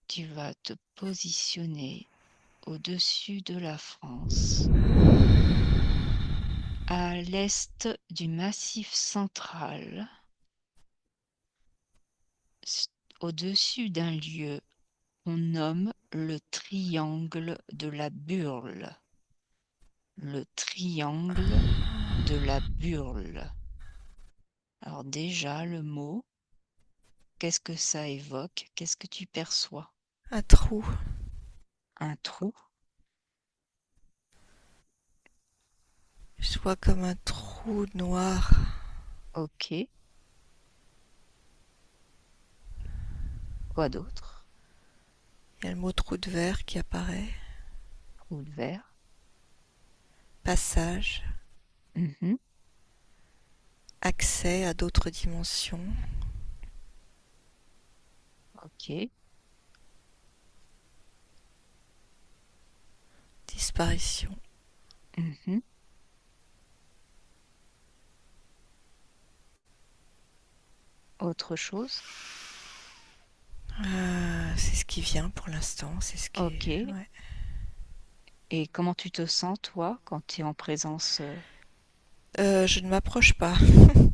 Tu vas te positionner au-dessus de la France, à l'est du Massif central, au-dessus d'un lieu qu'on nomme le triangle de la Burle. Le triangle de la Burle. Alors déjà, le mot, qu'est-ce que ça évoque? Qu'est-ce que tu perçois? Un trou. Un trou? Je vois comme un trou noir. Ok. Quoi d'autre? Il y a le mot trou de verre qui apparaît. Trou de verre. Passage. Mhm. Accès à d'autres dimensions. Ok. Disparition. Mhm. Autre chose? C'est ce qui vient pour l'instant. C'est ce qui est. Ok. Ouais. Et comment tu te sens, toi, quand tu es en présence Je ne m'approche pas.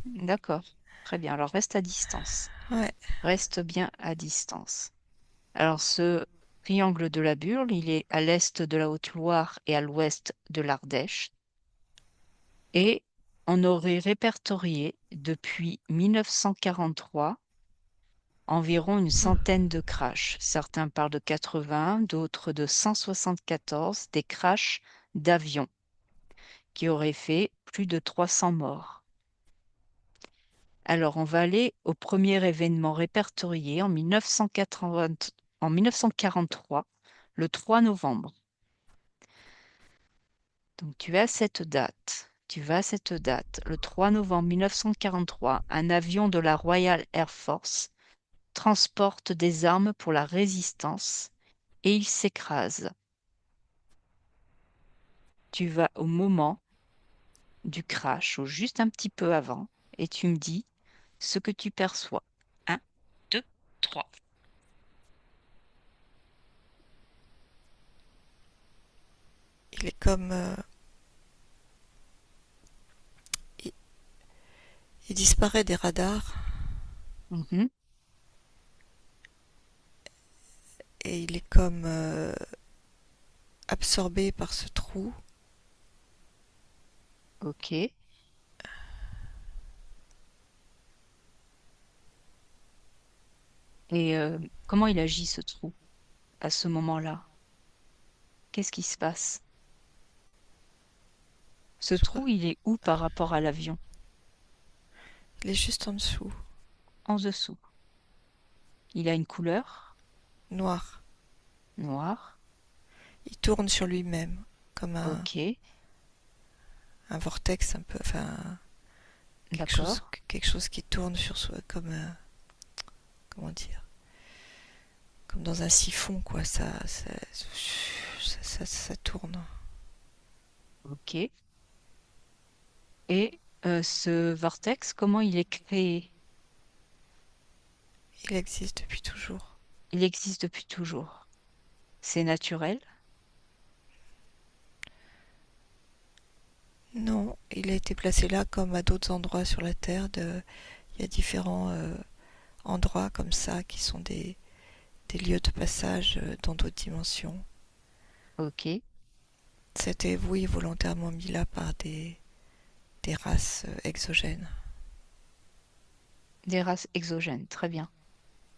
D'accord. Très bien. Alors reste à distance. Ouais. Reste bien à distance. Alors ce triangle de la Burle, il est à l'est de la Haute-Loire et à l'ouest de l'Ardèche. Et on aurait répertorié depuis 1943 environ une centaine de crashs. Certains parlent de 80, d'autres de 174, des crashs d'avions qui auraient fait plus de 300 morts. Alors, on va aller au premier événement répertorié en 1943, le 3 novembre. Donc, tu as cette date. Le 3 novembre 1943, un avion de la Royal Air Force transporte des armes pour la résistance et il s'écrase. Tu vas au moment du crash, ou juste un petit peu avant, et tu me dis ce que tu perçois. Un, 2, 3. Il est comme. Il, il disparaît des radars Mhm. et il est comme absorbé par ce trou. Ok. Et comment il agit ce trou à ce moment-là? Qu'est-ce qui se passe? Ce Je vois. trou, il est où par rapport à l'avion? Il est juste en dessous. En dessous. Il a une couleur Noir. noire. Il tourne sur lui-même comme Ok, un vortex un peu. Enfin, d'accord. quelque chose qui tourne sur soi comme. Comment dire? Comme dans un siphon, quoi. Ça tourne. Ok. Et ce vortex, comment il est créé? Il existe depuis toujours. Il existe depuis toujours. C'est naturel? Non, il a été placé là comme à d'autres endroits sur la Terre. Il y a différents endroits comme ça qui sont des lieux de passage dans d'autres dimensions. Ok. C'était, oui, volontairement mis là par des races exogènes. Des races exogènes, très bien.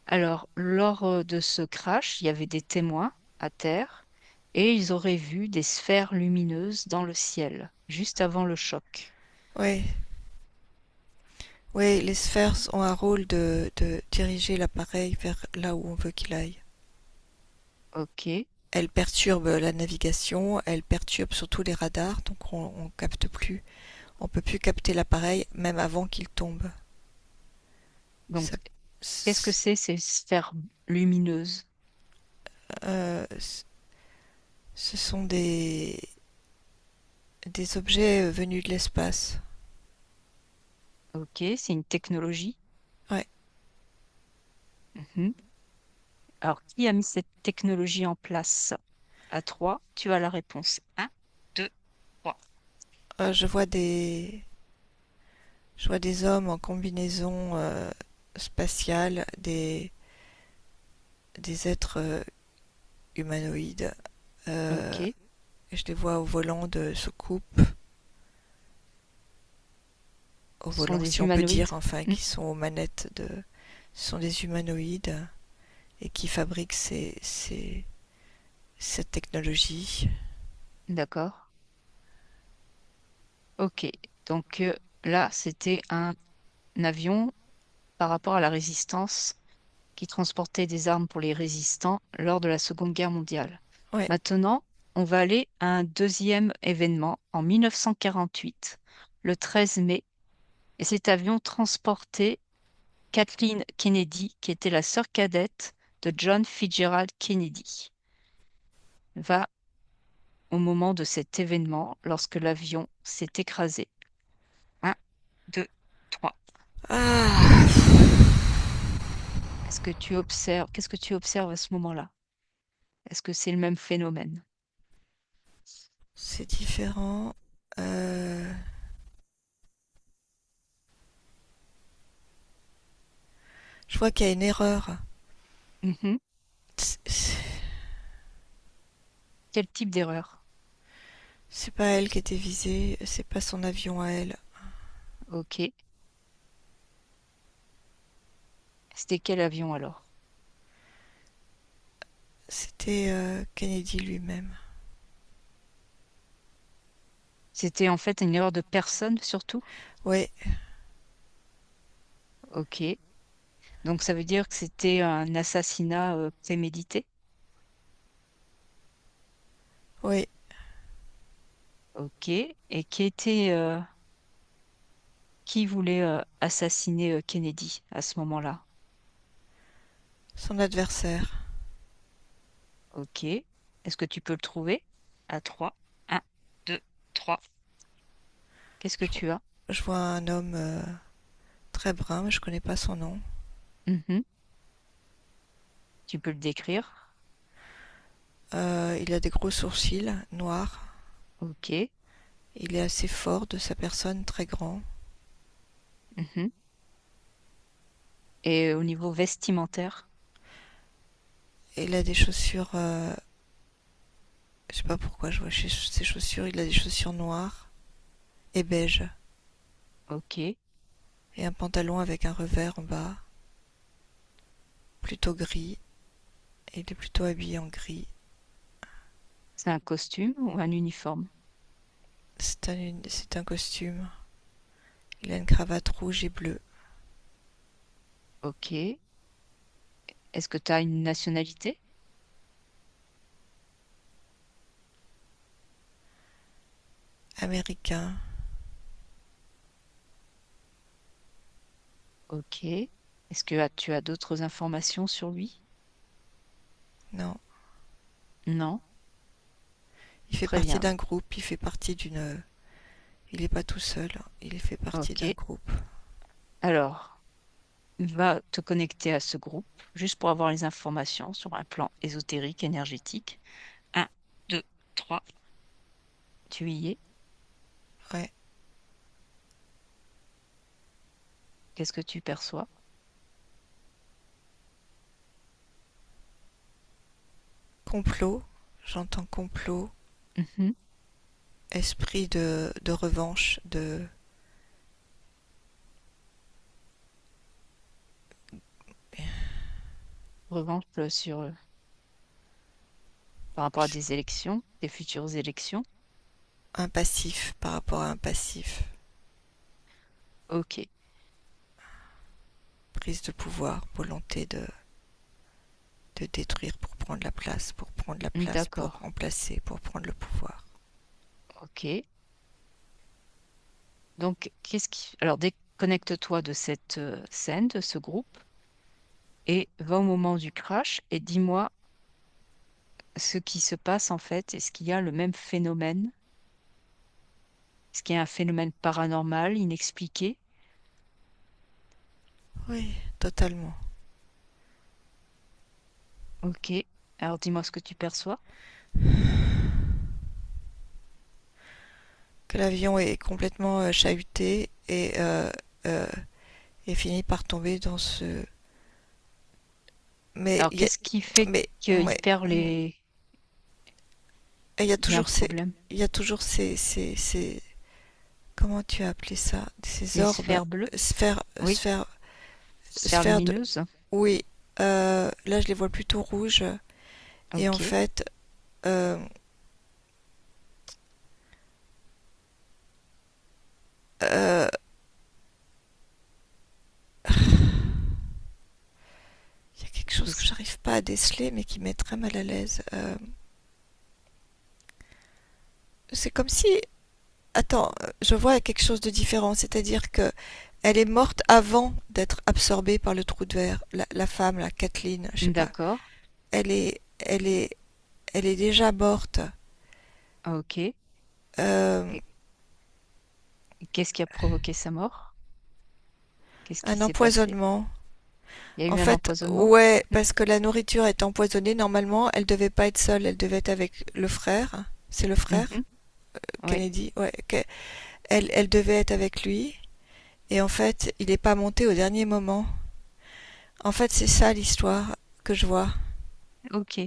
Alors, lors de ce crash, il y avait des témoins à terre et ils auraient vu des sphères lumineuses dans le ciel, juste avant le choc. Oui, oui, les sphères ont un rôle de diriger l'appareil vers là où on veut qu'il aille. Ok, Elles perturbent la navigation, elles perturbent surtout les radars, donc on capte plus, on peut plus capter l'appareil même avant qu'il tombe. donc Ça, qu'est-ce que c'est ces sphères lumineuses? euh, ce sont des objets venus de l'espace. Ok, c'est une technologie. Ouais, Mhm. Alors, qui a mis cette technologie en place? À 3, tu as la réponse. Un, 2, 3. Je vois je vois des hommes en combinaison spatiale, des êtres humanoïdes. Ok. Je les vois au volant de soucoupe, au Ce sont volant des si on peut humanoïdes. dire, enfin, Hmm, qui sont aux manettes de... Ce sont des humanoïdes et qui fabriquent cette technologie. d'accord. Ok. Donc là, c'était un avion par rapport à la résistance qui transportait des armes pour les résistants lors de la Seconde Guerre mondiale. Ouais. Maintenant, on va aller à un deuxième événement en 1948, le 13 mai, et cet avion transportait Kathleen Kennedy, qui était la sœur cadette de John Fitzgerald Kennedy. Va au moment de cet événement, lorsque l'avion s'est écrasé. Un, 2, 3. Ah, Qu'est-ce que tu observes à ce moment-là? Est-ce que c'est le même phénomène? c'est différent. Euh, je vois qu'il y a une erreur. Mhm. C'est Quel type d'erreur? c'est pas elle qui était visée, c'est pas son avion à elle. Ok. C'était quel avion alors? C'était Kennedy lui-même. C'était en fait une erreur de personne surtout? Ouais, Ok. Donc ça veut dire que c'était un assassinat prémédité? ouais. Ok. Et qui voulait assassiner Kennedy à ce moment-là? Son adversaire. Ok. Est-ce que tu peux le trouver? À 3. 1, 2, 3. Qu'est-ce que Je, tu as? je vois un homme très brun, mais je connais pas son nom. Mhm. Tu peux le décrire? Il a des gros sourcils noirs. Ok. Il est assez fort de sa personne, très grand. Mhm. Et au niveau vestimentaire? Il a des chaussures. Je sais pas pourquoi je vois ses chaussures. Il a des chaussures noires et beige. Ok. Et un pantalon avec un revers en bas, plutôt gris. Et il est plutôt habillé en gris. C'est un costume ou un uniforme? C'est un costume. Il a une cravate rouge et bleue. Ok. Est-ce que tu as une nationalité? Américain. Ok. Est-ce que tu as d'autres informations sur lui? Non. Non. Il fait Très partie bien. d'un groupe. Il fait partie d'une. Il n'est pas tout seul. Il fait partie d'un Ok. groupe. Alors, va te connecter à ce groupe juste pour avoir les informations sur un plan ésotérique, énergétique. Un, 2, 3. Tu y es. Ouais. Qu'est-ce que tu perçois? Complot. J'entends complot. Mhm. Esprit de revanche. De. Revanche par rapport à des élections, des futures élections. Un passif par rapport à un passif. Ok. Prise de pouvoir. Volonté de détruire pour prendre la place. Pour prendre la place. Pour D'accord. remplacer. Pour prendre le pouvoir. Ok. Donc, alors, déconnecte-toi de cette scène, de ce groupe, et va au moment du crash et dis-moi ce qui se passe en fait. Est-ce qu'il y a le même phénomène? Est-ce qu'il y a un phénomène paranormal, inexpliqué? Oui, totalement. Ok. Alors dis-moi ce que tu perçois. Que l'avion est complètement chahuté euh, et finit par tomber dans ce... Mais Alors qu'est-ce qui fait mais qu'il ouais, perd les... il y a Il y a un toujours problème. il y a toujours comment tu as appelé ça? Ces Les orbes, sphères bleues? sphères, Oui. sphères, Sphères sphères de... lumineuses? Oui, là je les vois plutôt rouges. Et en Ok. fait, euh, euh, il y a quelque chose que Qu'est-ce- j'arrive pas à déceler, mais qui met très mal à l'aise. C'est comme si... Attends, je vois quelque chose de différent, c'est-à-dire que elle est morte avant d'être absorbée par le trou de verre. La femme, la Kathleen, je sais pas. D'accord. Elle est, elle est, elle est déjà morte. Ok. Euh, Et qu'est-ce qui a provoqué sa mort? Qu'est-ce qui un s'est passé? empoisonnement. Il y a En eu un fait, empoisonnement? ouais, parce que la nourriture est empoisonnée. Normalement, elle devait pas être seule. Elle devait être avec le frère. C'est le frère, Mhm. Ouais. Kennedy. Ouais, elle devait être avec lui. Et en fait, il n'est pas monté au dernier moment. En fait, c'est ça l'histoire que je vois. Ok.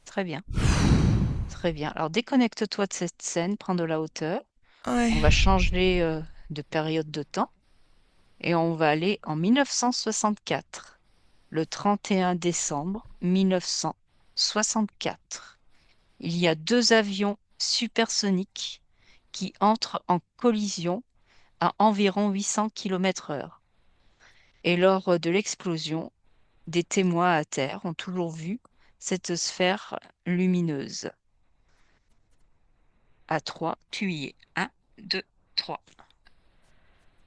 Très bien. Très bien. Alors déconnecte-toi de cette scène, prends de la hauteur. Ouais. On va changer de période de temps et on va aller en 1964, le 31 décembre 1964. Il y a deux avions supersoniques qui entrent en collision à environ 800 km/h. Et lors de l'explosion, des témoins à terre ont toujours vu cette sphère lumineuse. À 3, tu y es. 1, 2, 3.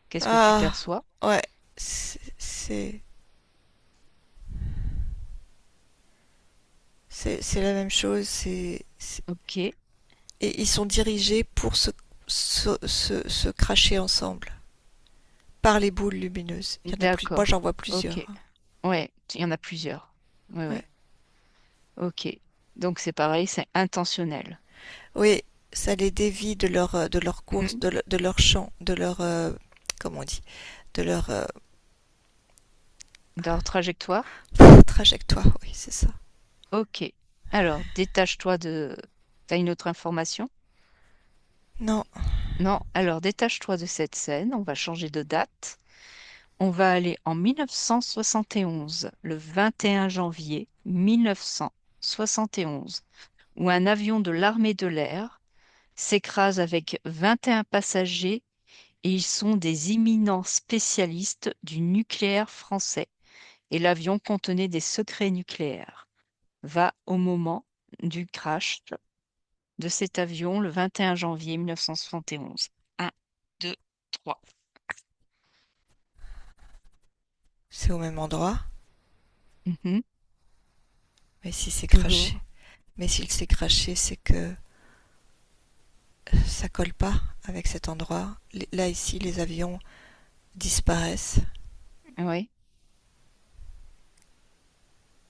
Qu'est-ce que tu Ah, perçois? ouais. C'est la même chose. Ok, Et ils sont dirigés pour se cracher ensemble par les boules lumineuses. Il y en a plus. Moi, d'accord. j'en vois Ok. plusieurs. Ouais, il y en a plusieurs. Ouais, Ouais. ouais. Ok. Donc c'est pareil, c'est intentionnel. Oui, ça les dévie de leur course, Mhm. de leur champ, de leur comment on dit, de leur Dans leur trajectoire? trajectoire. Oui, c'est ça. Ok. Alors, détache-toi de... T'as une autre information? Non. Non. Alors, détache-toi de cette scène. On va changer de date. On va aller en 1971, le 21 janvier 1971, où un avion de l'armée de l'air s'écrase avec 21 passagers et ils sont des éminents spécialistes du nucléaire français. Et l'avion contenait des secrets nucléaires. Va au moment du crash de cet avion le 21 janvier 1971. 1, 2, 3. C'est au même endroit. Mhm. Mais si c'est craché, Toujours. mais s'il s'est craché, c'est que ça colle pas avec cet endroit. Là ici, les avions disparaissent. Oui.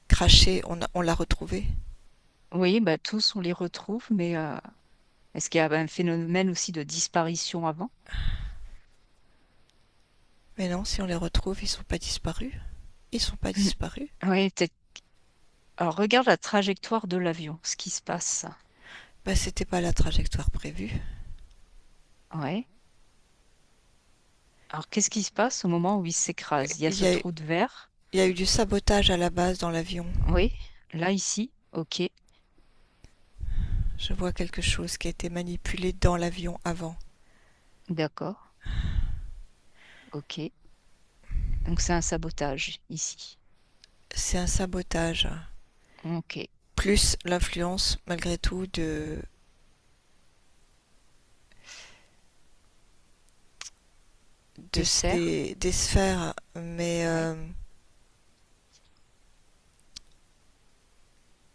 Craché, on l'a retrouvé. Oui, bah, tous, on les retrouve, mais est-ce qu'il y a un phénomène aussi de disparition avant? Mais non, si on les retrouve, ils sont pas disparus. Ils sont pas disparus. Oui, peut-être. Alors, regarde la trajectoire de l'avion, ce qui se passe. Bah, c'était pas la trajectoire prévue. Ouais. Alors, qu'est-ce qui se passe au moment où il s'écrase? Il y a Il ce y a, trou de verre. il y a eu du sabotage à la base dans l'avion. Oui. Là, ici. Ok. Je vois quelque chose qui a été manipulé dans l'avion avant. D'accord. Ok. Donc, c'est un sabotage ici. C'est un sabotage. Ok. Plus l'influence, malgré tout, De serre. des sphères. Mais Ouais.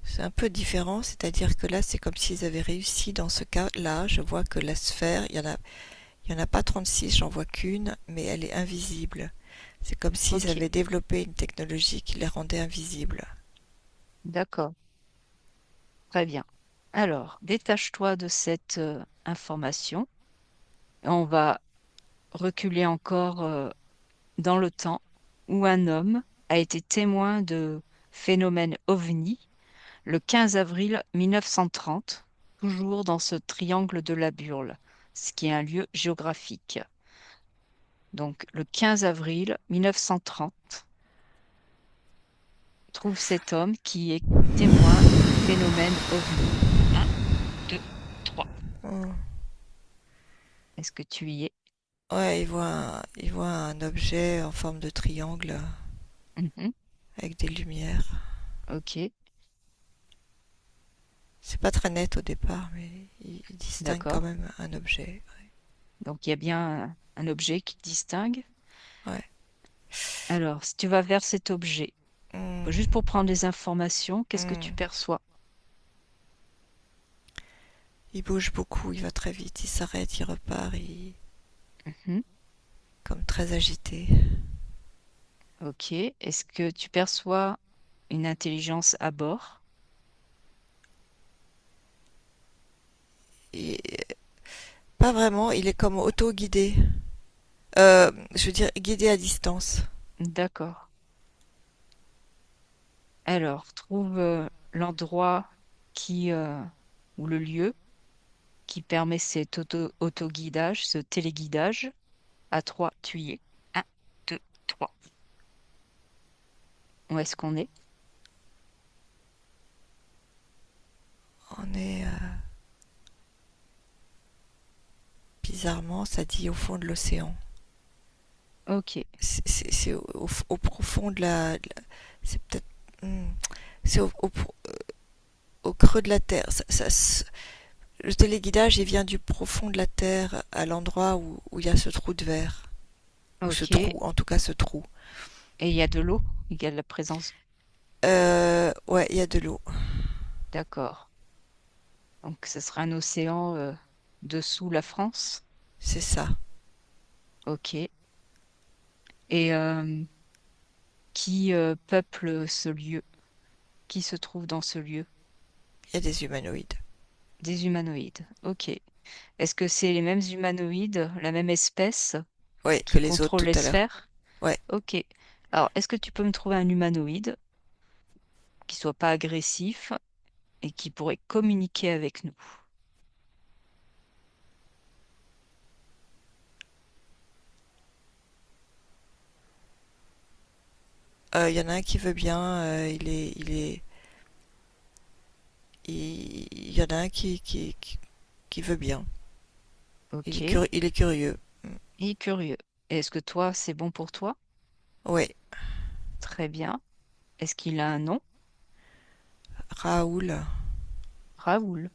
c'est un peu différent. C'est-à-dire que là, c'est comme s'ils avaient réussi dans ce cas-là. Je vois que la sphère, il y en a pas 36, j'en vois qu'une, mais elle est invisible. C'est comme s'ils Ok. avaient développé une technologie qui les rendait invisibles. D'accord, très bien. Alors, détache-toi de cette information. On va reculer encore dans le temps où un homme a été témoin de phénomènes ovnis le 15 avril 1930, toujours dans ce triangle de la Burle, ce qui est un lieu géographique. Donc, le 15 avril 1930, trouve cet homme qui est témoin de phénomènes ovnis. Un, deux, trois. Hmm. Est-ce que tu y es? Ouais, il voit un objet en forme de triangle Mhm. avec des lumières. Ok, C'est pas très net au départ, mais il distingue quand d'accord. même un objet. Donc, il y a bien un objet qui distingue. Ouais. Alors, si tu vas vers cet objet, Hmm, juste pour prendre les informations, qu'est-ce que tu hmm. perçois? Il bouge beaucoup, il va très vite, il s'arrête, il repart, Mhm. comme très agité. Ok. Est-ce que tu perçois une intelligence à bord? Et pas vraiment, il est comme auto-guidé. Je veux dire, guidé à distance. D'accord. Alors, trouve l'endroit qui ou le lieu qui permet cet autoguidage, ce téléguidage. À trois, tu y es. Un, deux, trois. Où est-ce qu'on est? On est, bizarrement, ça dit au fond de l'océan. Ok, C'est au profond de c'est peut-être, hmm, c'est au creux de la terre. Le téléguidage, il vient du profond de la terre à l'endroit où il y a ce trou de verre. Ou ce ok. trou, en tout cas ce trou. Et il y a de l'eau? Il y a de la présence. Ouais, il y a de l'eau. D'accord. Donc, ce sera un océan dessous la France. C'est ça. Ok. Et qui peuple ce lieu? Qui se trouve dans ce lieu? Il y a des humanoïdes. Des humanoïdes. Ok. Est-ce que c'est les mêmes humanoïdes, la même espèce Ouais, que qui les autres contrôle tout les à l'heure. sphères? Ouais. Ok. Alors, est-ce que tu peux me trouver un humanoïde qui soit pas agressif et qui pourrait communiquer avec nous? Il y en a un qui veut bien. Il y en a un qui veut bien. Ok. Il est curieux. Il est curieux. Est-ce que toi, c'est bon pour toi? Ouais. Très bien. Est-ce qu'il a un nom? Raoul. Raoul.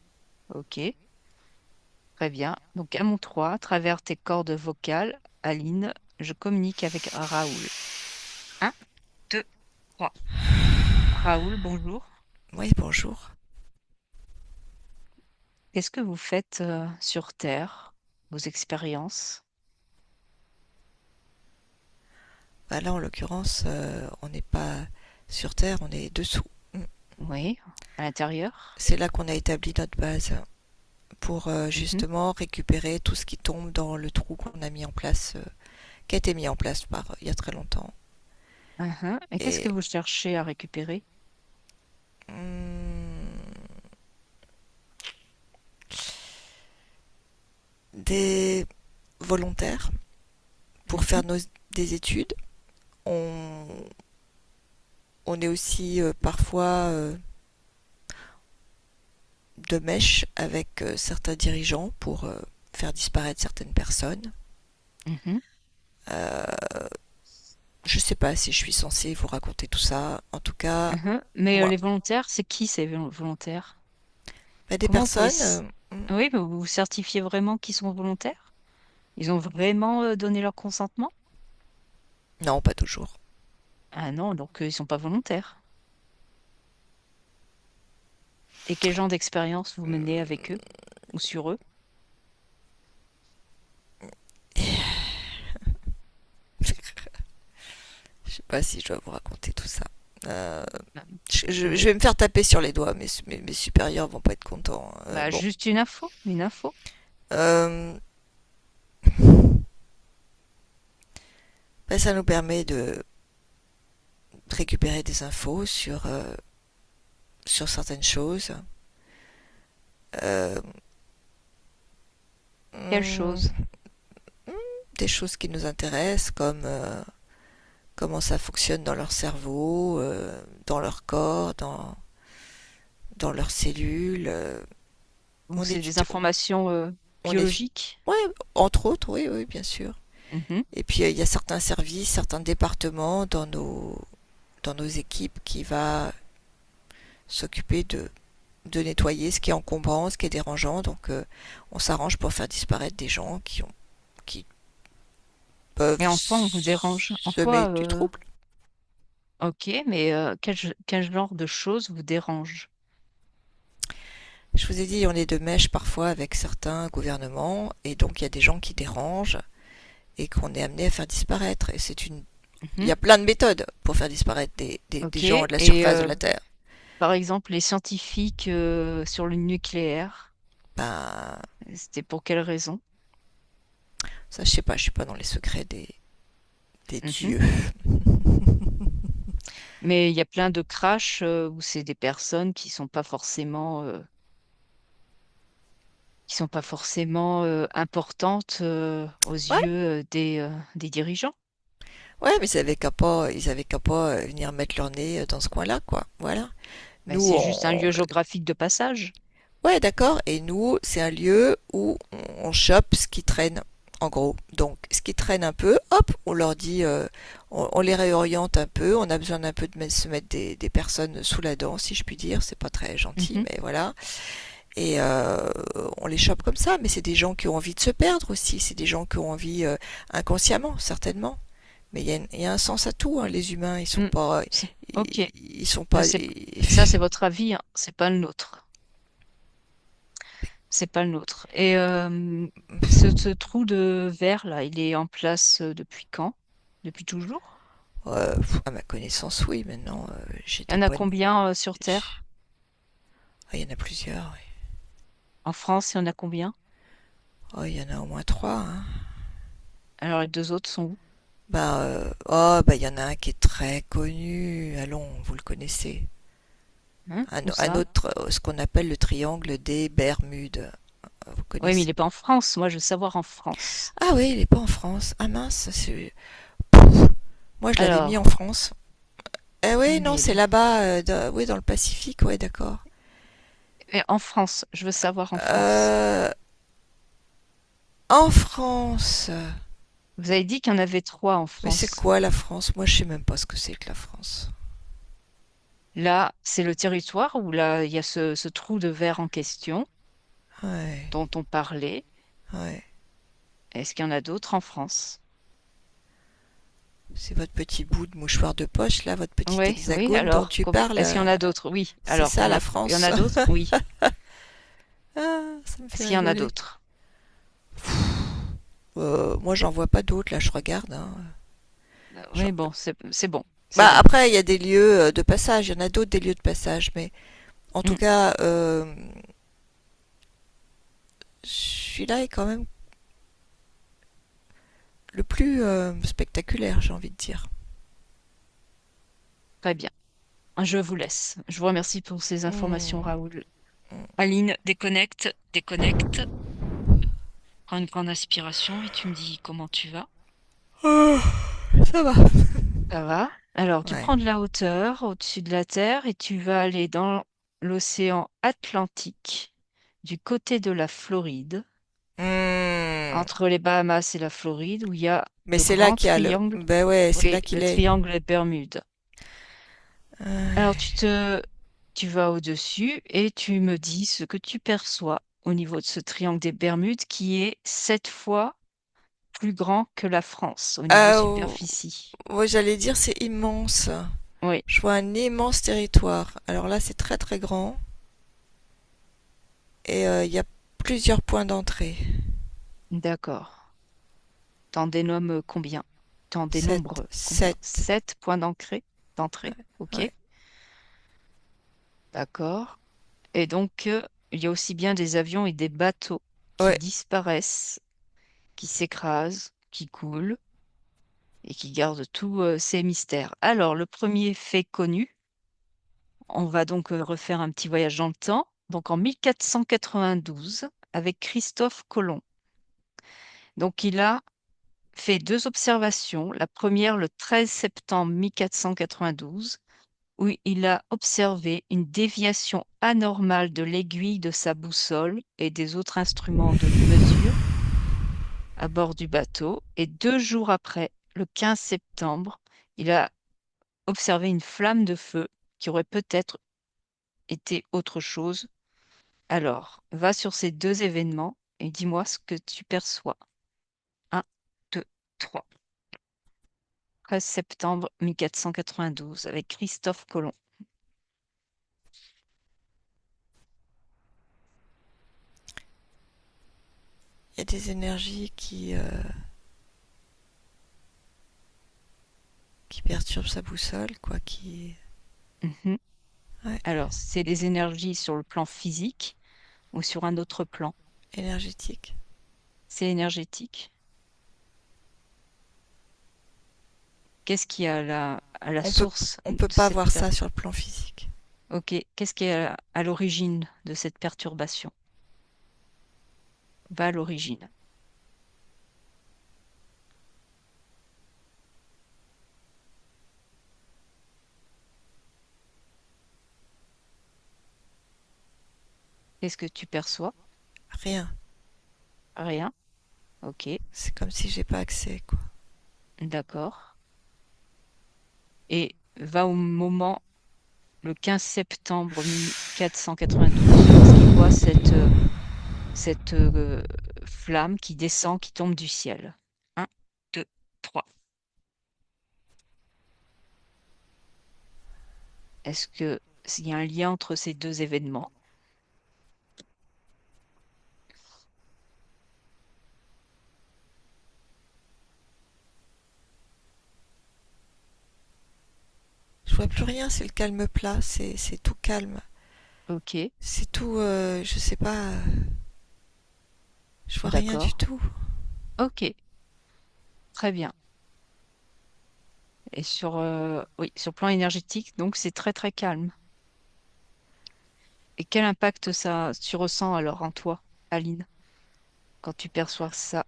Ok. Très bien. Donc, à mon 3, à travers tes cordes vocales, Aline, je communique avec Raoul. Un, 2, 3. Raoul, bonjour. Oui, bonjour. Qu'est-ce que vous faites sur Terre? Vos expériences? Bah là, en l'occurrence, on n'est pas sur Terre, on est dessous. Oui, à l'intérieur. C'est là qu'on a établi notre base pour Mhm. justement récupérer tout ce qui tombe dans le trou qu'on a mis en place, qui a été mis en place il y a très longtemps. Mhm. Et qu'est-ce que Et vous cherchez à récupérer? hum, des volontaires pour Mhm. faire des études. On, on est aussi parfois de mèche avec certains dirigeants pour faire disparaître certaines personnes. Mhm. Euh, je sais pas si je suis censée vous raconter tout ça. En tout cas, Mhm. Mais moi, les volontaires, c'est qui ces volontaires? bah, des Comment vous pouvez... personnes, Oui, mais vous certifiez vraiment qu'ils sont volontaires? Ils ont vraiment donné leur consentement? non, pas toujours. Ah non, donc ils sont pas volontaires. Et quel genre d'expérience vous menez avec eux ou sur eux? Je sais pas si je dois vous raconter tout ça. Euh, Bah, je vais me faire taper sur les doigts, mes supérieurs vont pas être contents. Bon. juste une info, une info. Euh, Ça nous permet de récupérer des infos sur certaines choses. Euh, Quelle hmm, chose? des choses qui nous intéressent, comme comment ça fonctionne dans leur cerveau, dans leur corps, dans leurs cellules. Donc On c'est des étudie, informations on est, biologiques. ouais, entre autres, oui, oui, bien sûr. Mhm, Et puis il y a certains services, certains départements dans nos équipes qui va s'occuper de nettoyer ce qui est encombrant, ce qui est dérangeant. Donc on s'arrange pour faire disparaître des gens qui peuvent Et en quoi on vous dérange? En semer quoi du trouble. Ok, mais quel genre de choses vous dérange? Je vous ai dit, on est de mèche parfois avec certains gouvernements, et donc il y a des gens qui dérangent et qu'on est amené à faire disparaître. Et il y Mhm, a plein de méthodes pour faire disparaître des ok. gens de la Et surface de la Terre. par exemple, les scientifiques sur le nucléaire, Ben, c'était pour quelle raison? ça, je sais pas, je suis pas dans les secrets des Mhm. dieux. Mais il y a plein de crashs où c'est des personnes qui sont pas forcément importantes aux Ouais, yeux des dirigeants. ouais, mais ils avaient qu'à pas venir mettre leur nez dans ce coin-là, quoi. Voilà. Mais Nous, c'est juste un lieu géographique de passage. ouais, d'accord. Et nous, c'est un lieu où on chope ce qui traîne, en gros. Donc, ce qui traîne un peu, hop, on leur dit, on les réoriente un peu. On a besoin d'un peu se mettre des personnes sous la dent, si je puis dire. C'est pas très gentil, Mhm. mais voilà. Et on les chope comme ça. Mais c'est des gens qui ont envie de se perdre aussi. C'est des gens qui ont envie inconsciemment, certainement. Mais il y a un sens à tout, hein. Les humains, Mm. C'est- Ok. ils sont Ben, pas. ça, c'est votre avis, hein. C'est pas le nôtre. C'est pas le nôtre. Et ce trou de verre là, il est en place depuis quand? Depuis toujours? À ma connaissance, oui. Maintenant, j'ai Il y des en a bonnes. combien sur Terre? Ah, il y en a plusieurs, oui. En France, il y en a combien? Oh, il y en a au moins trois, hein. Alors les deux autres sont où? Il y en a un qui est très connu. Allons, vous le connaissez. Hein? Où Un ça? autre, ce qu'on appelle le triangle des Bermudes. Vous Oui, mais il connaissez? est pas en France. Moi, je veux savoir en France. Ah oui, il est pas en France. Ah mince, moi je l'avais mis en Alors, France. Eh oui, non, mais, c'est là-bas, oui, dans le Pacifique, ouais, d'accord. mais en France, je veux savoir en France. Euh, En France. Vous avez dit qu'il y en avait trois en Mais c'est France. quoi la France? Moi, je sais même pas ce que c'est que la France. Là, c'est le territoire où là, il y a ce trou de verre en question Ouais, dont on parlait. ouais. Est-ce qu'il y en a d'autres en France? C'est votre petit bout de mouchoir de poche, là, votre petit Oui, oui, hexagone dont alors, tu parles. est-ce qu'il y en a d'autres? Oui, C'est alors, ça la il y en France. a d'autres? Oui. Ah, ça me fait Est-ce qu'il y en a rigoler. d'autres? Moi, j'en vois pas d'autres, là, je regarde, hein. Oui, J'en- bon, c'est bon, c'est Bah, bon. après, il y a des lieux de passage, il y en a d'autres des lieux de passage, mais en tout Mm, cas, celui-là est quand même le plus spectaculaire, j'ai envie de dire. très bien. Je vous laisse. Je vous remercie pour ces informations, Hmm, Raoul. hmm. Aline, déconnecte, déconnecte. Prends une grande inspiration et tu me dis comment tu vas. Oh, ça va. Ça va? Alors, tu Ouais. prends de la hauteur au-dessus de la Terre et tu vas aller dans l'océan Atlantique, du côté de la Floride, Hmm. entre les Bahamas et la Floride, où il y a Mais le c'est là grand qu'il y a le. triangle, Ben ouais, c'est oui, là qu'il le est. triangle des Bermudes. Alors, Ouais. tu vas au-dessus et tu me dis ce que tu perçois au niveau de ce triangle des Bermudes qui est 7 fois plus grand que la France au niveau Oh, superficie. ouais, j'allais dire c'est immense. Oui, Je vois un immense territoire. Alors là, c'est très très grand et il y a plusieurs points d'entrée. d'accord. T'en dénommes combien? T'en Sept, dénombres combien? sept. 7 points d'entrée. d'entrée. OK, ouais, d'accord. Et donc, il y a aussi bien des avions et des bateaux qui ouais. disparaissent, qui s'écrasent, qui coulent et qui gardent tous ces mystères. Alors, le premier fait connu, on va donc refaire un petit voyage dans le temps. Donc, en 1492, avec Christophe Colomb. Donc, il a fait deux observations. La première, le 13 septembre 1492, où il a observé une déviation anormale de l'aiguille de sa boussole et des autres instruments de mesure à bord du bateau. Et 2 jours après, le 15 septembre, il a observé une flamme de feu qui aurait peut-être été autre chose. Alors, va sur ces deux événements et dis-moi ce que tu perçois. Un, 2, 3. 13 septembre 1492 avec Christophe Colomb. Il y a des énergies qui perturbent sa boussole, quoi, qui... Mhm. Ouais, Alors, c'est des énergies sur le plan physique ou sur un autre plan? énergétique. C'est énergétique. Qu'est-ce qui est à la On peut, source on de peut pas cette voir ça sur le plan physique. Ok, qu'est-ce qui est à l'origine de cette perturbation? Va à l'origine. Qu'est-ce que tu perçois? Rien. Rien. Ok, C'est comme si j'ai pas accès, quoi. d'accord. Et va au moment, le 15 septembre 1492, lorsqu'il voit cette flamme qui descend, qui tombe du ciel. Un, 2, 3. Est-ce que s'il y a un lien entre ces deux événements? Je vois plus rien, c'est le calme plat, c'est tout calme. Ok, C'est tout, je sais pas, je vois rien du d'accord. tout. Ok, très bien. Et oui, sur le plan énergétique, donc c'est très très calme. Et quel impact ça tu ressens alors en toi, Aline, quand tu perçois ça?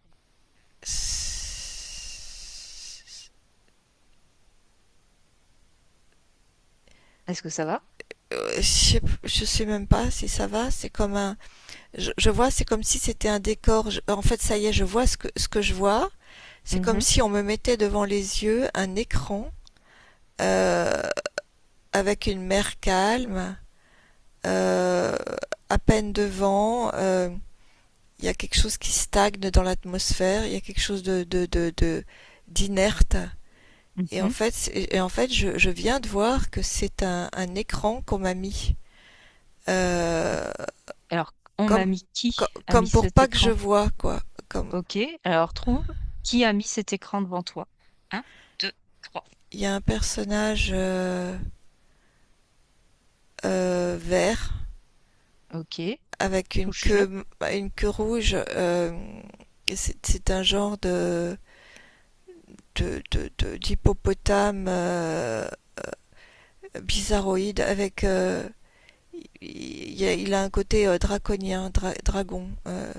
Est-ce que ça va? Je sais même pas si ça va, c'est comme un, je vois, c'est comme si c'était un décor. En fait, ça y est, je vois ce que je vois. C'est comme Mhm, si on me mettait devant les yeux un écran euh, avec une mer calme, euh, à peine de vent. Il y a quelque chose qui stagne dans l'atmosphère. Il y a quelque chose d'inerte. mhm. Et en fait, je viens de voir que c'est un écran qu'on m'a mis. Euh, Alors, on a comme, mis qui a mis comme pour cet pas que je écran? vois, quoi. Comme, Ok, alors trouve qui a mis cet écran devant toi. Un, 2, 3. il y a un personnage vert Ok, avec touche-le. une queue rouge. C'est un genre d'hippopotame bizarroïde avec il a un côté draconien, dragon,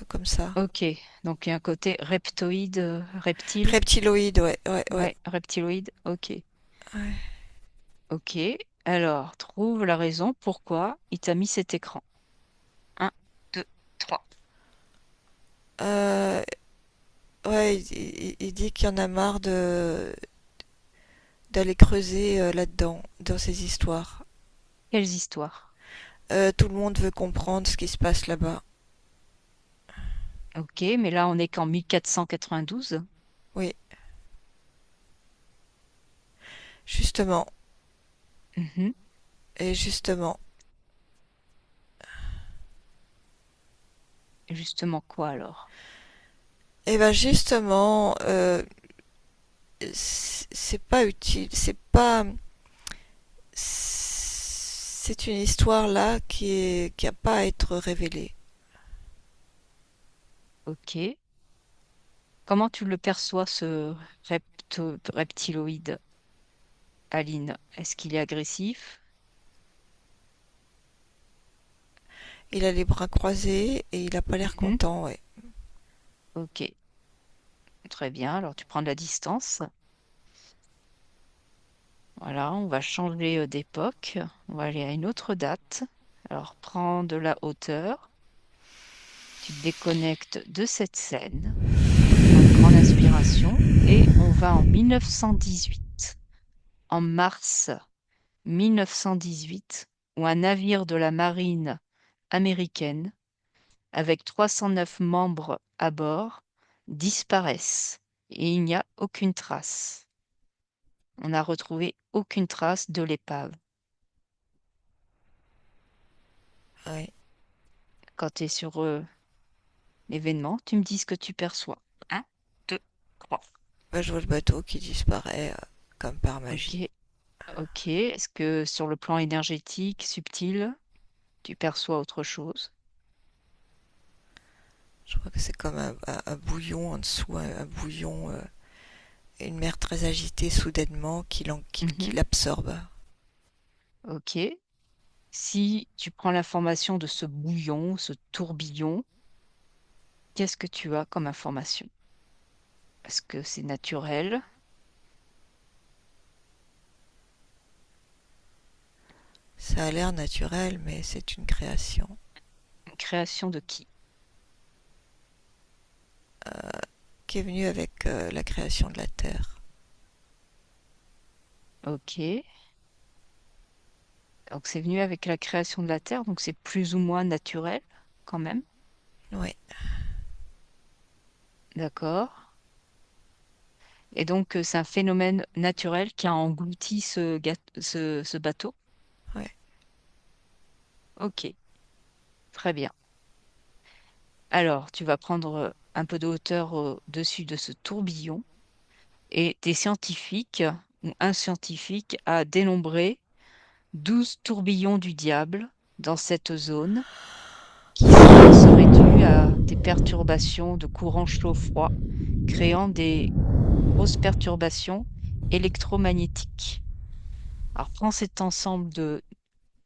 comme ça. Ok, donc il y a un côté reptoïde, reptile. Reptiloïde, ouais, ouais, ouais. Ouais, reptiloïde. Ok, Ouais. ok. Alors, trouve la raison pourquoi il t'a mis cet écran. Un, 2, 3. Euh, ouais, il dit qu'il y en a marre d'aller creuser là-dedans, dans ces histoires. Quelles histoires? Tout le monde veut comprendre ce qui se passe là-bas. Ok, mais là on est qu'en 1492. Oui, justement. Mhm. Et justement. Et justement quoi alors? Et ben justement, c'est pas utile. C'est pas. C'est une histoire là qui a pas à être révélée. Ok. Comment tu le perçois, ce reptiloïde, Aline? Est-ce qu'il est agressif? Il a les bras croisés et il a pas l'air Mhm. content, ouais. Ok, très bien. Alors tu prends de la distance. Voilà, on va changer d'époque. On va aller à une autre date. Alors prends de la hauteur. Tu te déconnectes de cette scène. Prends une grande inspiration et on va en 1918. En mars 1918, où un navire de la marine américaine, avec 309 membres à bord, disparaissent et il n'y a aucune trace. On n'a retrouvé aucune trace de l'épave. Ouais. Quand tu es sur l'événement, tu me dis ce que tu perçois. Un, 2, 3. Bah, je vois le bateau qui disparaît comme par Ok, magie. ok. Est-ce que sur le plan énergétique, subtil, tu perçois autre chose? Je crois que c'est comme un bouillon en dessous, un bouillon, une mer très agitée soudainement qui Mhm. l'absorbe. Ok. Si tu prends l'information de ce bouillon, ce tourbillon, qu'est-ce que tu as comme information? Est-ce que c'est naturel? Ça a l'air naturel, mais c'est une création Une création de qui? qui est venue avec la création de la Terre. Ok. Donc c'est venu avec la création de la Terre, donc c'est plus ou moins naturel quand même. Oui, D'accord. Et donc c'est un phénomène naturel qui a englouti ce bateau. oui. Ok, très bien. Alors tu vas prendre un peu de hauteur au-dessus de ce tourbillon et des scientifiques ou un scientifique a dénombré 12 tourbillons du diable dans cette zone qui seraient dus à des perturbations de courant chaud-froid, créant des grosses perturbations électromagnétiques. Alors, prends cet ensemble de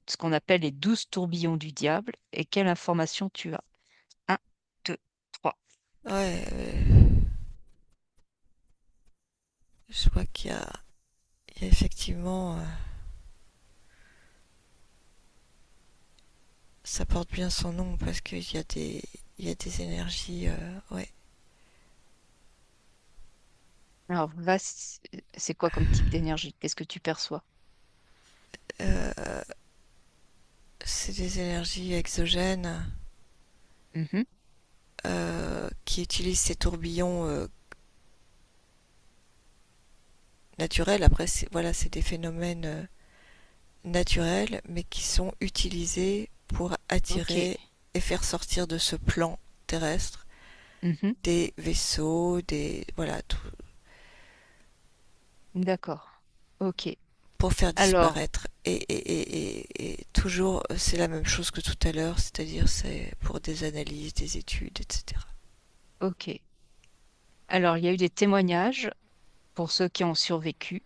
ce qu'on appelle les 12 tourbillons du diable et quelle information tu as? Un, 2, 3. Ouais, je vois il y a effectivement, ça porte bien son nom parce il y a des énergies, ouais. Alors là, c'est quoi comme type d'énergie? Qu'est-ce que tu perçois? Euh, c'est des énergies exogènes Mhm. qui utilisent ces tourbillons naturels. Après, voilà, c'est des phénomènes naturels, mais qui sont utilisés pour Ok. attirer et faire sortir de ce plan terrestre Mhm. des vaisseaux, voilà, tout, D'accord. Ok. pour faire Alors, disparaître. Et toujours, c'est la même chose que tout à l'heure, c'est-à-dire c'est pour des analyses, des études, etc. ok. Alors, il y a eu des témoignages pour ceux qui ont survécu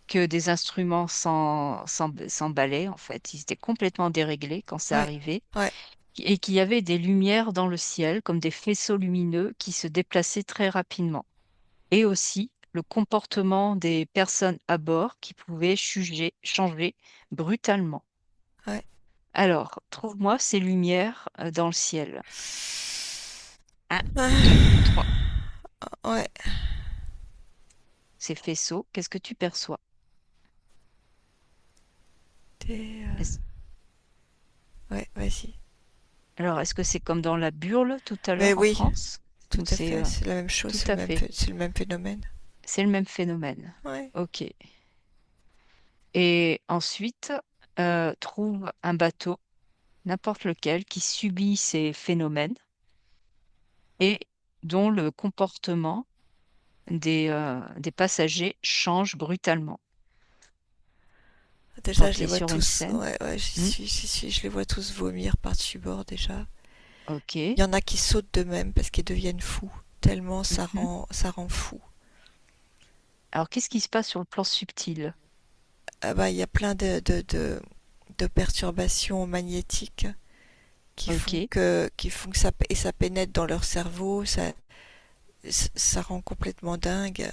que des instruments s'emballaient, en fait. Ils étaient complètement déréglés quand ça Ouais, arrivait ouais, et qu'il y avait des lumières dans le ciel, comme des faisceaux lumineux qui se déplaçaient très rapidement. Et aussi le comportement des personnes à bord qui pouvaient changer brutalement. ouais. Alors, trouve-moi ces lumières dans le ciel. Un, deux, Ah, trois. ouais, Ces faisceaux, qu'est-ce que tu perçois? des, Est-ce- ouais, vas-y. Alors, est-ce que c'est comme dans la Burle tout à Mais l'heure en oui, France? tout Ou à c'est fait, c'est la même chose, tout à fait, c'est le même phénomène. c'est le même phénomène. Ouais. Ok. Et ensuite, trouve un bateau, n'importe lequel, qui subit ces phénomènes et dont le comportement des passagers change brutalement. Déjà, je les portés vois sur une tous. scène. Ouais, ouais, Hmm, j'y suis. Je les vois tous vomir par-dessus bord déjà. ok. Il y en a qui sautent d'eux-mêmes parce qu'ils deviennent fous. Tellement Mhm. ça rend fou. Alors, qu'est-ce qui se passe sur le plan subtil? Ah bah, il y a plein de perturbations magnétiques Ok. qui font que et ça pénètre dans leur cerveau. Ça rend complètement dingue.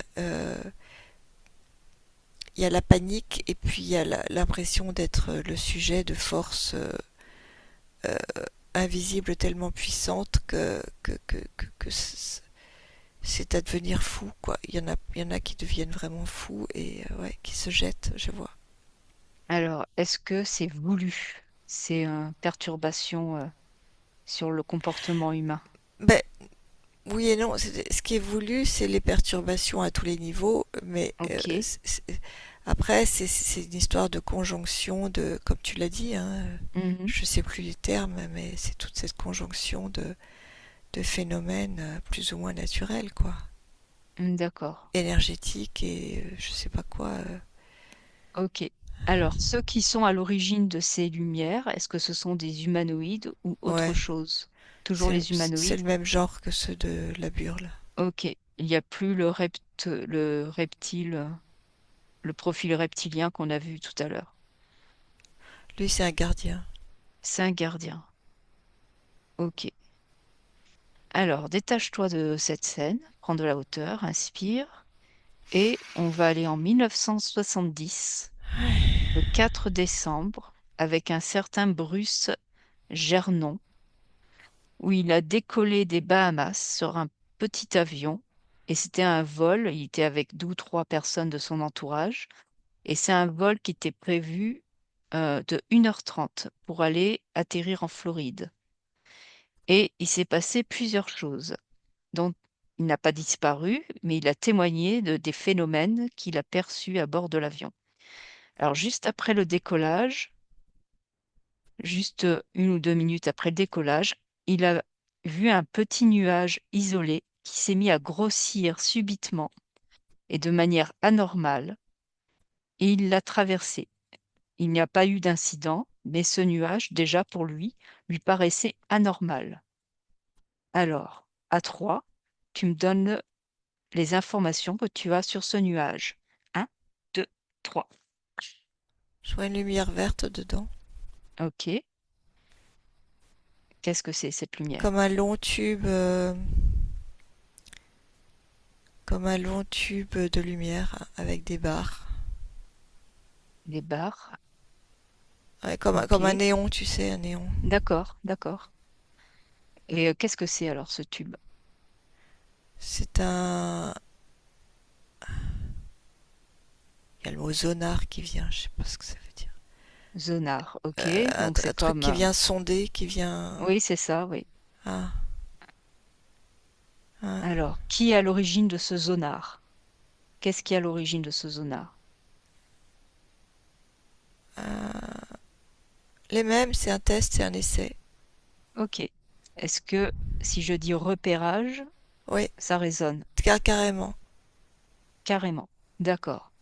Il y a la panique et puis il y a l'impression d'être le sujet de forces euh, invisibles tellement puissantes que c'est à devenir fou, quoi. Il y en a qui deviennent vraiment fous et ouais, qui se jettent, je vois. Alors, est-ce que c'est voulu? C'est une perturbation sur le comportement humain. Ben, oui et non. Ce qui est voulu, c'est les perturbations à tous les niveaux, mais Ok. après, c'est une histoire de conjonction, comme tu l'as dit, hein, Mhm. je sais plus les termes, mais c'est toute cette conjonction de phénomènes plus ou moins naturels, quoi. D'accord. Énergétiques et je sais pas quoi. Ok. Alors, ceux qui sont à l'origine de ces lumières, est-ce que ce sont des humanoïdes ou autre Ouais, chose? Toujours les c'est humanoïdes? le même genre que ceux de la Burle. Ok. Il n'y a plus le reptile, le profil reptilien qu'on a vu tout à l'heure. Lui, c'est un gardien. C'est un gardien. Ok. Alors, détache-toi de cette scène, prends de la hauteur, inspire, et on va aller en 1970, le 4 décembre, avec un certain Bruce Gernon, où il a décollé des Bahamas sur un petit avion, et c'était un vol, il était avec 2 ou 3 personnes de son entourage, et c'est un vol qui était prévu de 1h30 pour aller atterrir en Floride. Et il s'est passé plusieurs choses. Donc, il n'a pas disparu, mais il a témoigné des phénomènes qu'il a perçus à bord de l'avion. Alors, juste après le décollage, juste 1 ou 2 minutes après le décollage, il a vu un petit nuage isolé qui s'est mis à grossir subitement et de manière anormale, et il l'a traversé. Il n'y a pas eu d'incident, mais ce nuage, déjà pour lui, lui paraissait anormal. Alors, à 3, tu me donnes les informations que tu as sur ce nuage. 1, 2, 3. Je vois une lumière verte dedans. Ok. Qu'est-ce que c'est cette Comme lumière? un long tube, comme un long tube de lumière avec des barres. Des barres. Ouais, comme un Ok. néon, tu sais, un néon. D'accord, d'accord. Et qu'est-ce que c'est alors ce tube? C'est un... Il y a le mot sonar qui vient, je sais pas ce que ça veut dire. Zonar. Ok. Donc c'est Un truc comme. qui vient sonder, qui vient... Oui, c'est ça, oui. Ah, ah, Alors, qui est à l'origine de ce zonar? Qu'est-ce qui est à l'origine de ce zonar? ah. Les mêmes, c'est un test, c'est un essai. Ok. Est-ce que si je dis repérage, Oui, ça résonne? carrément. Carrément. D'accord.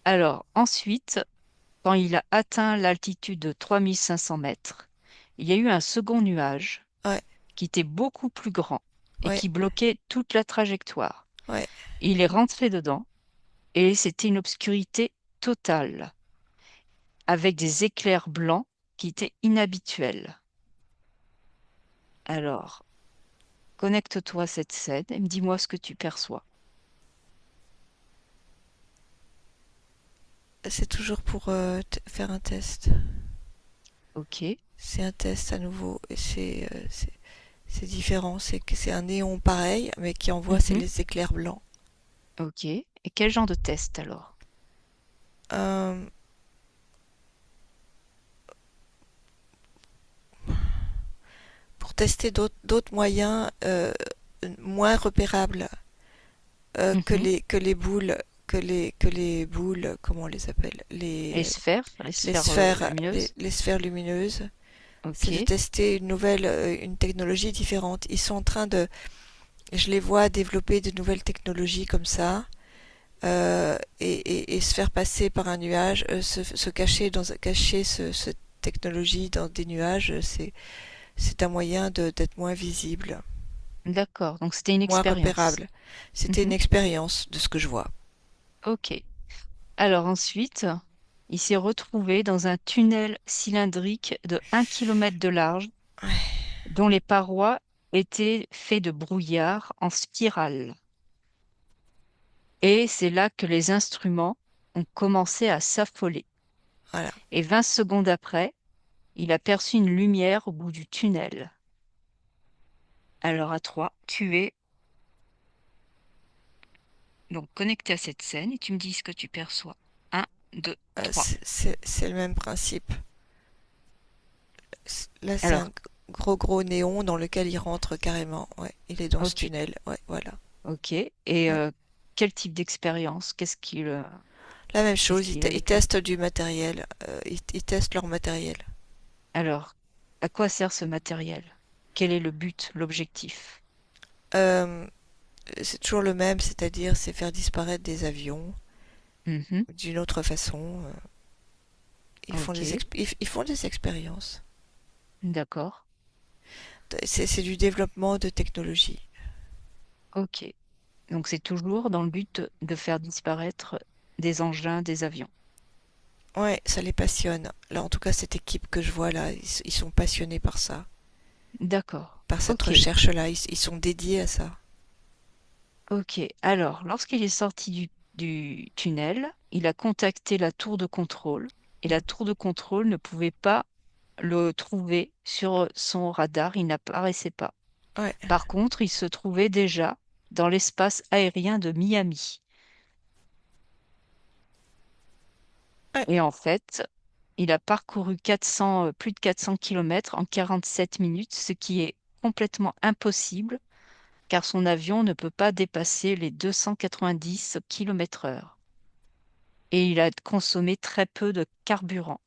Alors, ensuite, quand il a atteint l'altitude de 3 500 mètres, il y a eu un second nuage Ouais, qui était beaucoup plus grand et ouais, qui bloquait toute la trajectoire. ouais. Il est rentré dedans et c'était une obscurité totale, avec des éclairs blancs qui étaient inhabituels. Alors, connecte-toi à cette scène et me dis-moi ce que tu perçois. C'est toujours pour faire un test. Ok, C'est un test à nouveau et c'est différent. C'est que c'est un néon pareil, mais qui envoie c'est mhm, les éclairs blancs. ok. Et quel genre de test alors? Euh, pour tester d'autres moyens moins repérables Mhm. que les boules, que les boules, comment on les appelle? Les Les sphères sphères, lumineuses? les sphères lumineuses. C'est de Ok, tester une nouvelle, une technologie différente. Ils sont en train de, je les vois développer de nouvelles technologies comme ça, et se faire passer par un nuage, se cacher cacher cette technologie dans des nuages, c'est un moyen d'être moins visible, D'accord. Donc c'était une moins expérience. repérable. C'était une Mhm. expérience de ce que je vois. Ok. Alors ensuite, il s'est retrouvé dans un tunnel cylindrique de 1 kilomètre de large, dont les parois étaient faites de brouillard en spirale. Et c'est là que les instruments ont commencé à s'affoler. Voilà. Et 20 secondes après, il aperçut une lumière au bout du tunnel. Alors à toi, tu es donc connecté à cette scène et tu me dis ce que tu perçois. Un, 2, 3. C'est le même principe. Là, c'est un Alors, gros néon dans lequel il rentre carrément. Ouais, il est dans ce ok, tunnel. Ouais, voilà. ok. Et Ouais. quel type d'expérience? La même Qu'est-ce chose, qu'il a ils vécu? testent du matériel. Ils testent leur matériel. Alors, à quoi sert ce matériel? Quel est le but, l'objectif? Euh, c'est toujours le même, c'est-à-dire c'est faire disparaître des avions Mhm, d'une autre façon. ok, Ils font des expériences. d'accord, C'est du développement de technologie. ok. Donc c'est toujours dans le but de faire disparaître des engins, des avions. Ouais, ça les passionne. Là, en tout cas, cette équipe que je vois là, ils sont passionnés par ça, D'accord, par cette ok, recherche-là. Ils sont dédiés à ça. ok. Alors, lorsqu'il est sorti du tunnel, il a contacté la tour de contrôle et la tour de contrôle ne pouvait pas le trouver sur son radar, il n'apparaissait pas. Ouais, Par contre, il se trouvait déjà dans l'espace aérien de Miami. ouais, Et en fait, il a parcouru plus de 400 kilomètres en 47 minutes, ce qui est complètement impossible car son avion ne peut pas dépasser les 290 kilomètres heure. Et il a consommé très peu de carburant.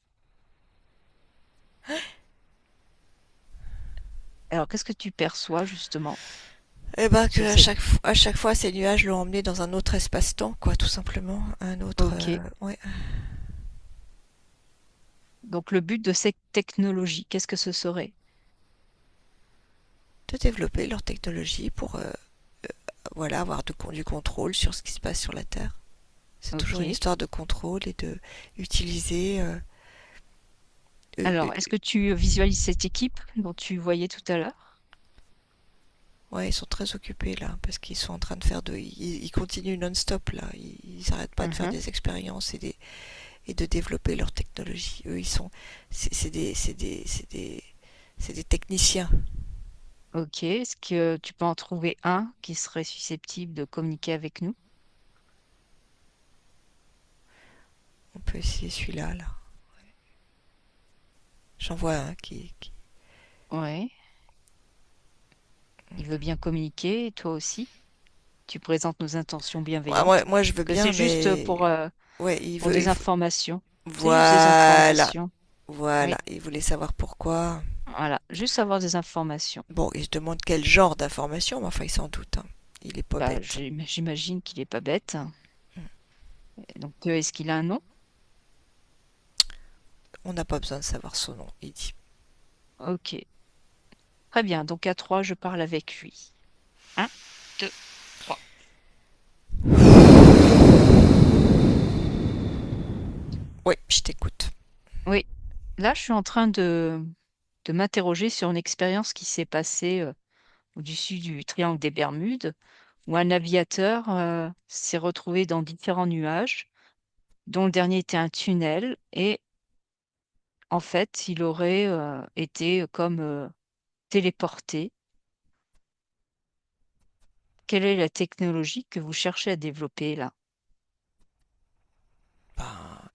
Alors, qu'est-ce que tu perçois justement et ben que sur cette... à chaque fois, ces nuages l'ont emmené dans un autre espace-temps, quoi, tout simplement. Un autre, Ok. ouais, Donc, le but de cette technologie, qu'est-ce que ce serait? de développer leur technologie pour, voilà, avoir du contrôle sur ce qui se passe sur la Terre. C'est toujours une Ok. histoire de contrôle et de utiliser. Alors, est-ce que tu visualises cette équipe dont tu voyais tout à l'heure? Ouais, ils sont très occupés là, parce qu'ils sont en train de faire ils continuent non-stop là. Ils arrêtent pas de faire Mhm. des expériences et de développer leur technologie. Eux, c'est des techniciens. Ok. Est-ce que tu peux en trouver un qui serait susceptible de communiquer avec nous? On peut essayer celui-là là. J'en vois un Ouais. Il veut bien communiquer, et toi aussi. Tu présentes nos intentions bienveillantes. Moi, je veux Que bien, c'est juste mais ouais, pour des informations. C'est juste des voilà, informations. voilà. Oui. Il voulait savoir pourquoi. Voilà. Juste avoir des informations. Bon, il se demande quel genre d'information, mais enfin, il s'en doute, hein. Il est pas Bah, bête. j'imagine qu'il est pas bête. Donc, est-ce qu'il a un nom? On n'a pas besoin de savoir son nom, il dit. Ok. Très bien. Donc, à trois, je parle avec lui. Un, deux, trois. Oui, je t'écoute. Oui. Là, je suis en train de m'interroger sur une expérience qui s'est passée au-dessus du triangle des Bermudes, où un aviateur s'est retrouvé dans différents nuages, dont le dernier était un tunnel, et en fait, il aurait été comme téléporté. Quelle est la technologie que vous cherchez à développer là? Ben,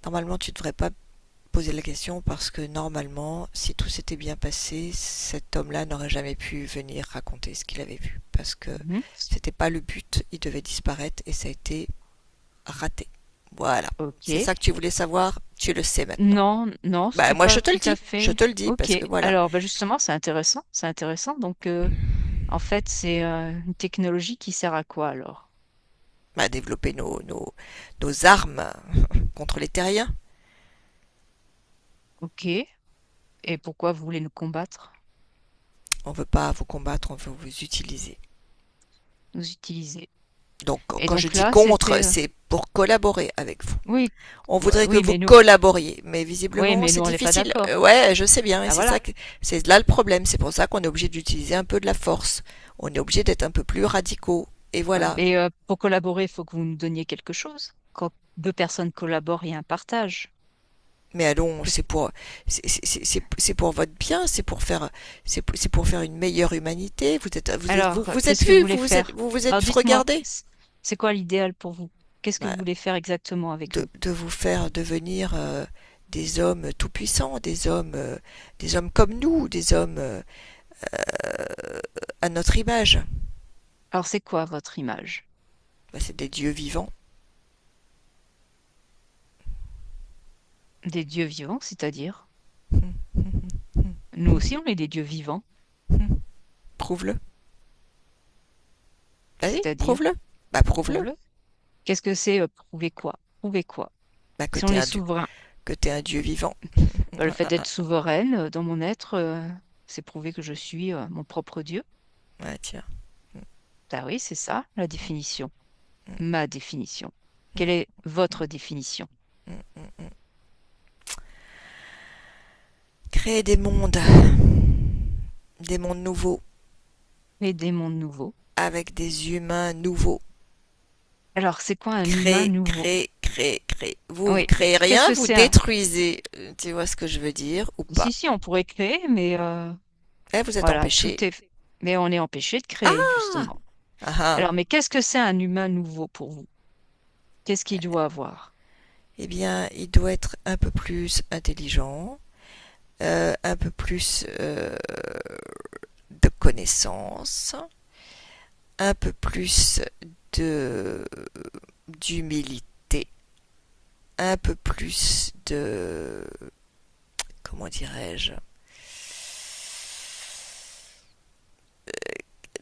normalement, tu ne devrais pas poser la question parce que normalement, si tout s'était bien passé, cet homme-là n'aurait jamais pu venir raconter ce qu'il avait vu parce que Mhm. c'était pas le but. Il devait disparaître et ça a été raté. Voilà. C'est Ok. ça que tu voulais savoir, tu le sais maintenant. Non, non, Bah c'était moi pas tout à je fait. te le dis Ok. parce que voilà. Alors, bah justement, c'est intéressant. C'est intéressant. Donc, en fait, c'est une technologie qui sert à quoi alors? Bah, développer nos armes contre les terriens. Ok. Et pourquoi vous voulez nous combattre? On veut pas vous combattre, on veut vous utiliser. Nous utiliser. Donc Et quand je donc dis là, contre, c'était. c'est pour collaborer avec vous. Oui, On voudrait que oui, vous mais nous, collaboriez, mais oui, visiblement mais c'est nous, on n'est pas difficile. d'accord. Ouais, je sais bien, et Ah voilà. c'est là le problème. C'est pour ça qu'on est obligé d'utiliser un peu de la force. On est obligé d'être un peu plus radicaux. Et Ouais, voilà. mais pour collaborer, il faut que vous nous donniez quelque chose. Quand deux personnes collaborent, il y a un partage. Mais allons, Qu'est-ce- c'est pour votre bien, c'est pour faire une meilleure humanité. Alors, Vous êtes qu'est-ce que vous vu, voulez faire? vous vous Alors, êtes dites-moi, regardé. c'est quoi l'idéal pour vous? Qu'est-ce que vous Bah, voulez faire exactement avec nous? de vous faire devenir des hommes tout puissants, des hommes comme nous, des hommes à notre image. Alors, c'est quoi votre image? Bah, c'est des dieux vivants. Des dieux vivants, c'est-à-dire? Hum, hum, hum, Nous aussi, on est des dieux vivants, hum. Prouve-le. Vas-y, c'est-à-dire, prouve-le. Bah, prouve-le. prouve-le. Qu'est-ce que c'est prouver quoi? Prouver quoi? Bah, Si on est souverain, que t'es un dieu vivant. bah, le fait d'être souveraine dans mon être, c'est prouver que je suis mon propre Dieu. Ouais, tiens. Ah oui, c'est ça, la définition. Ma définition. Quelle est votre définition? Créer des mondes nouveaux, Les démons nouveaux. avec des humains nouveaux. Alors, c'est quoi un humain nouveau? Créer. Vous Oui, mais créez qu'est-ce rien, que vous c'est un... détruisez. Tu vois ce que je veux dire ou pas? Si, si, on pourrait créer, mais Vous êtes voilà, empêché. Mais on est empêché de créer, Ah! justement. Ah ah. Alors, mais qu'est-ce que c'est un humain nouveau pour vous? Qu'est-ce qu'il doit avoir? Eh bien, il doit être un peu plus intelligent, un peu plus de connaissances, un peu plus de d'humilité, un peu plus de comment dirais-je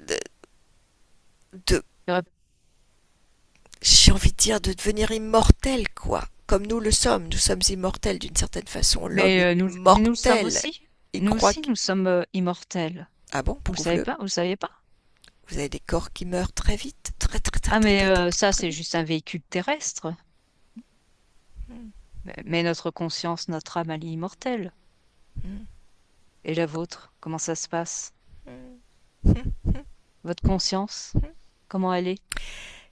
de, de Il y aurait- j'ai envie de dire de devenir immortel quoi. Comme nous le sommes, nous sommes immortels d'une certaine façon. L'homme Mais est nous le sommes mortel. aussi. Il Nous croit aussi, que... nous sommes immortels. Ah bon, Vous le savez prouve-le. pas? Vous le saviez pas? Vous avez des corps qui meurent très vite, Ah, mais ça, très c'est vite. juste un véhicule terrestre. Hmm, Mais notre conscience, notre âme, elle est immortelle. hmm, Et la vôtre, comment ça se passe? hmm, hmm, hmm. Votre conscience, comment elle est?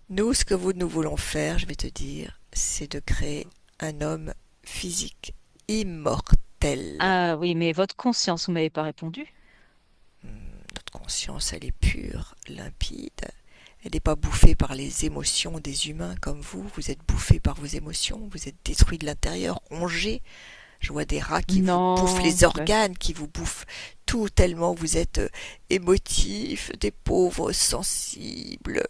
Nous, ce que nous voulons faire, je vais te dire, c'est de créer un homme physique immortel. Ah oui, mais votre conscience, vous m'avez pas répondu. Notre conscience, elle est pure, limpide. Elle n'est pas bouffée par les émotions des humains comme vous. Vous êtes bouffé par vos émotions. Vous êtes détruit de l'intérieur, rongé. Je vois des rats qui vous bouffent Non, les organes, qui vous bouffent tout tellement vous êtes émotif, des pauvres sensibles,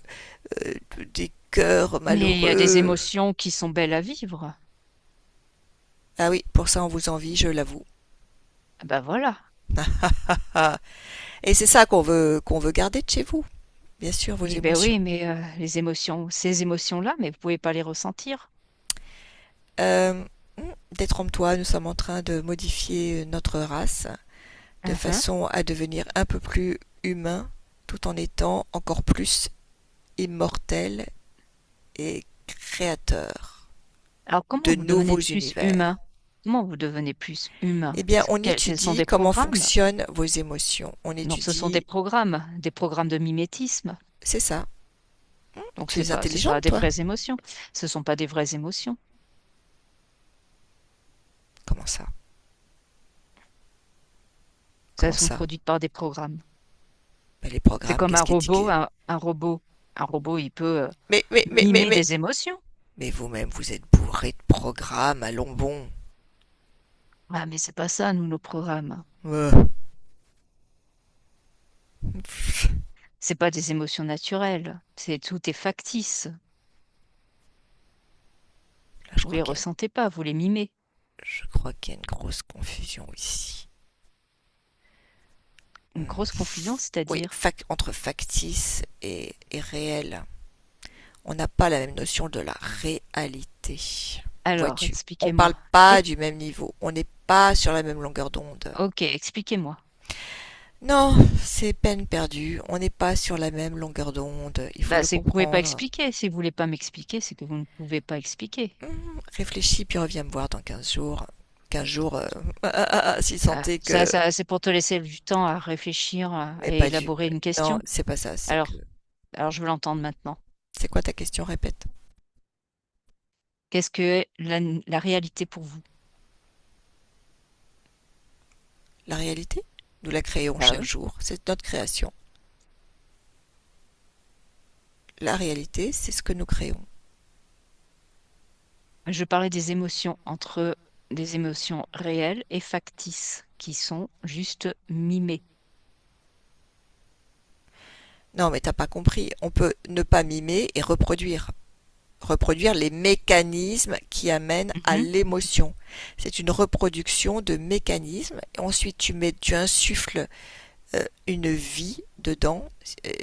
des cœurs mais il y a des malheureux. émotions qui sont belles à vivre. Ah oui, pour ça on vous envie, je l'avoue. Ah ben voilà. Et c'est ça qu'on veut garder de chez vous. Bien sûr, vos Eh ben émotions. oui, mais les émotions, ces émotions-là, mais vous pouvez pas les ressentir. Euh, Détrompe-toi, nous sommes en train de modifier notre race de Uhum. façon à devenir un peu plus humain tout en étant encore plus immortel et créateur Alors comment de vous devenez nouveaux plus univers. humain? Comment vous devenez plus humain? Eh bien, on Quels sont étudie des comment programmes? fonctionnent vos émotions. On Donc ce sont étudie, des programmes de mimétisme. c'est ça. Donc Tu es c'est pas intelligente, des toi. vraies émotions. Ce sont pas des vraies émotions. Comment ça? Elles Comment sont ça? produites par des programmes. Ben, les C'est programmes, comme qu'est-ce un qui est... robot, un robot. Un robot, il peut Mais, mimer des émotions. mais vous-même, vous êtes bourré de programmes à long bon. Ah, mais c'est pas ça, nous, nos programmes. Euh, C'est pas des émotions naturelles. C'est tout est factice. Là, je Vous crois les qu'il y a, ressentez pas, vous les mimez. je crois qu'il y a une grosse confusion ici. Une grosse confusion, Oui, c'est-à-dire. entre factice et réel. On n'a pas la même notion de la réalité. Alors, Vois-tu, on parle expliquez-moi. pas Et- du même niveau. On n'est pas sur la même longueur d'onde. Ok, expliquez-moi. Non, c'est peine perdue. On n'est pas sur la même longueur d'onde. Il faut Bah, le c'est que vous pouvez pas comprendre. expliquer. Si vous voulez pas m'expliquer, c'est que vous ne pouvez pas expliquer. Réfléchis, puis reviens me voir dans 15 jours. 15 jours, si Ah, sentait que... c'est pour te laisser du temps à réfléchir Mais et pas du... élaborer une Non, question. c'est pas ça. C'est que... Alors, alors je veux l'entendre maintenant. C'est quoi ta question? Répète. Qu'est-ce que est la réalité pour vous? La réalité? Nous la créons Ah chaque oui. jour. C'est notre création. La réalité, c'est ce que nous créons. Je parlais des émotions entre des émotions réelles et factices qui sont juste mimées. Non, mais t'as pas compris. On peut ne pas mimer et reproduire. Reproduire les mécanismes qui amènent à Mhm. l'émotion. C'est une reproduction de mécanismes. Et ensuite, tu insuffles une vie dedans.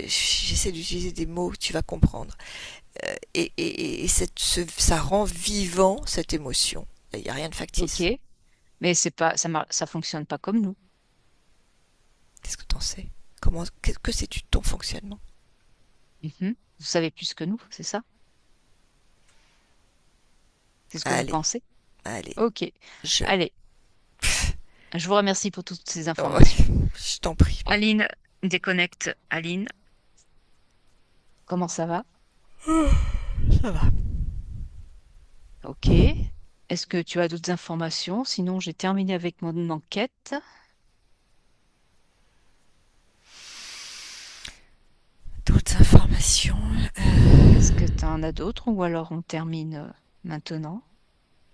J'essaie d'utiliser des mots, tu vas comprendre. Ça rend vivant cette émotion. Il n'y a rien de Ok, factice. mais c'est pas ça fonctionne pas comme nous. Qu'est-ce que t'en sais? Que sais-tu de ton fonctionnement? Mhm. Vous savez plus que nous, c'est ça? C'est ce que vous Allez, pensez? allez, Ok, je... allez, je vous remercie pour toutes ces Oh, informations. je t'en prie. Aline, déconnecte. Aline, comment ça va? Ça va. Ok. Est-ce que tu as d'autres informations? Sinon, j'ai terminé avec mon enquête. D'autres informations? Est-ce que tu en as d'autres ou alors on termine maintenant?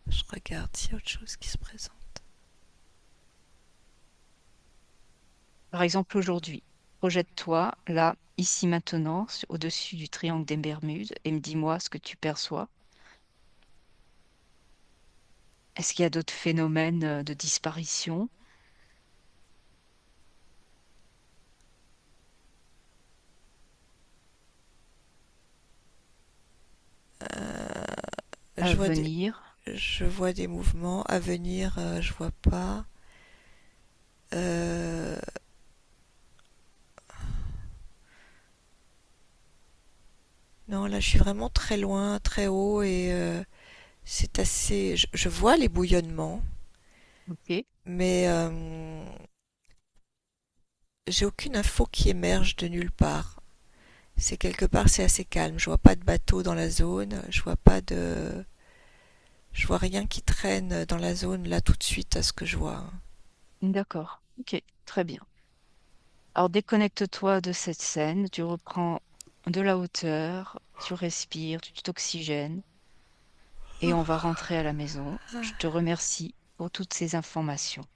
Je regarde s'il y a autre chose qui se présente. Par exemple, aujourd'hui, projette-toi là, ici maintenant, au-dessus du triangle des Bermudes et me dis-moi ce que tu perçois. Est-ce qu'il y a d'autres phénomènes de disparition? À Je vois des, venir? je vois des mouvements. À venir, je vois pas. Euh, non, là, je suis vraiment très loin, très haut et c'est assez. Je vois les bouillonnements, Ok. mais j'ai aucune info qui émerge de nulle part. C'est quelque part, c'est assez calme. Je vois pas de bateau dans la zone. Je vois rien qui traîne dans la zone là tout de suite à ce que je vois. D'accord. Ok. Très bien. Alors déconnecte-toi de cette scène, tu reprends de la hauteur, tu respires, tu t'oxygènes et on va rentrer à la maison. Je te remercie pour toutes ces informations.